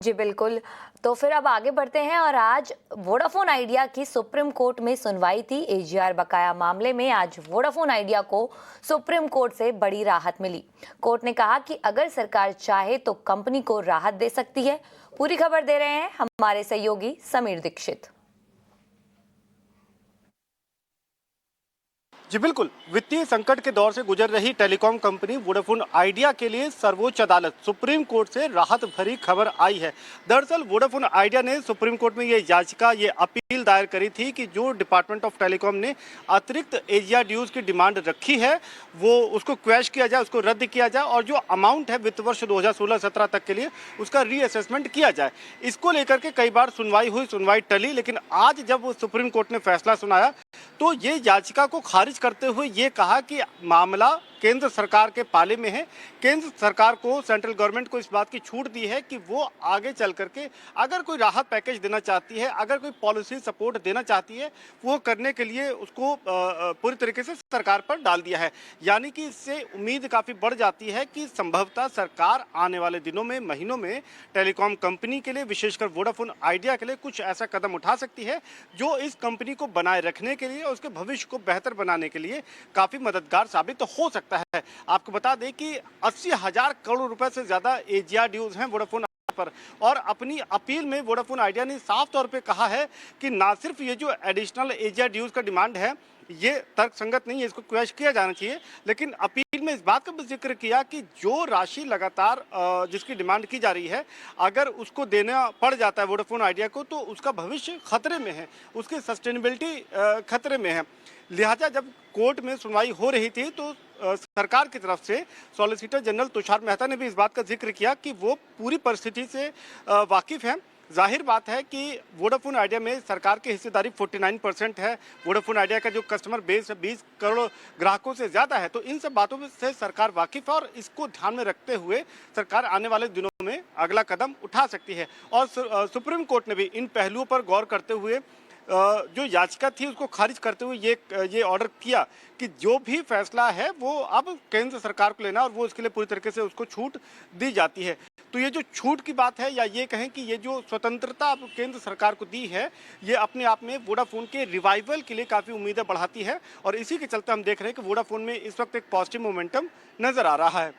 जी बिल्कुल। तो फिर अब आगे बढ़ते हैं और आज वोडाफोन आइडिया की सुप्रीम कोर्ट में सुनवाई थी। एजीआर बकाया मामले में आज वोडाफोन आइडिया को सुप्रीम कोर्ट से बड़ी राहत मिली। कोर्ट ने कहा कि अगर सरकार चाहे तो कंपनी को राहत दे सकती है। पूरी खबर दे रहे हैं हमारे सहयोगी समीर दीक्षित। जी बिल्कुल, वित्तीय संकट के दौर से गुजर रही टेलीकॉम कंपनी वोडाफोन आइडिया के लिए सर्वोच्च अदालत सुप्रीम कोर्ट से राहत भरी खबर आई है। दरअसल वोडाफोन आइडिया ने सुप्रीम कोर्ट में ये अपील दायर करी थी कि जो डिपार्टमेंट ऑफ टेलीकॉम ने अतिरिक्त एजीआर ड्यूज की डिमांड रखी है वो उसको क्वैश किया जाए, उसको रद्द किया जाए और जो अमाउंट है वित्त वर्ष 2016-17 तक के लिए उसका रीअसेसमेंट किया जाए। इसको लेकर के कई बार सुनवाई टली, लेकिन आज जब सुप्रीम कोर्ट ने फैसला सुनाया तो ये याचिका को खारिज करते हुए ये कहा कि मामला केंद्र सरकार के पाले में है। केंद्र सरकार को, सेंट्रल गवर्नमेंट को इस बात की छूट दी है कि वो आगे चल करके अगर कोई राहत पैकेज देना चाहती है, अगर कोई पॉलिसी सपोर्ट देना चाहती है, वो करने के लिए उसको पूरी तरीके से सरकार पर डाल दिया है। यानी कि इससे उम्मीद काफ़ी बढ़ जाती है कि संभवतः सरकार आने वाले दिनों में, महीनों में टेलीकॉम कंपनी के लिए, विशेषकर वोडाफोन आइडिया के लिए कुछ ऐसा कदम उठा सकती है जो इस कंपनी को बनाए रखने के लिए, उसके भविष्य को बेहतर बनाने के लिए काफ़ी मददगार साबित हो सकता है। आपको बता दें कि 80,000 करोड़ रुपए से ज्यादा एजीआर ड्यूज हैं वोडाफोन पर, और अपनी अपील में वोडाफोन आइडिया ने साफ तौर पे कहा है कि ना सिर्फ ये जो एडिशनल एजीआर ड्यूज का डिमांड है ये तर्कसंगत नहीं है, इसको क्वैश किया जाना चाहिए, लेकिन अपील में इस बात का भी जिक्र किया कि जो राशि लगातार जिसकी डिमांड की जा रही है, अगर उसको देना पड़ जाता है वोडाफोन आइडिया को तो उसका भविष्य खतरे में है, उसकी सस्टेनेबिलिटी खतरे में है। लिहाजा जब कोर्ट में सुनवाई हो रही थी तो सरकार की तरफ से सॉलिसिटर जनरल तुषार मेहता ने भी इस बात का जिक्र किया कि वो पूरी परिस्थिति से वाकिफ हैं। जाहिर बात है कि वोडाफोन आइडिया में सरकार की हिस्सेदारी 49% है। वोडाफोन आइडिया का जो कस्टमर बेस है 20 करोड़ ग्राहकों से ज़्यादा है, तो इन सब बातों से सरकार वाकिफ है और इसको ध्यान में रखते हुए सरकार आने वाले दिनों में अगला कदम उठा सकती है। और सुप्रीम कोर्ट ने भी इन पहलुओं पर गौर करते हुए जो याचिका थी उसको खारिज करते हुए ये ऑर्डर किया कि जो भी फैसला है वो अब केंद्र सरकार को लेना और वो इसके लिए पूरी तरीके से उसको छूट दी जाती है। तो ये जो छूट की बात है, या ये कहें कि ये जो स्वतंत्रता अब केंद्र सरकार को दी है, ये अपने आप में वोडाफोन के रिवाइवल के लिए काफ़ी उम्मीदें बढ़ाती है और इसी के चलते हम देख रहे हैं कि वोडाफोन में इस वक्त एक पॉजिटिव मोमेंटम नजर आ रहा है।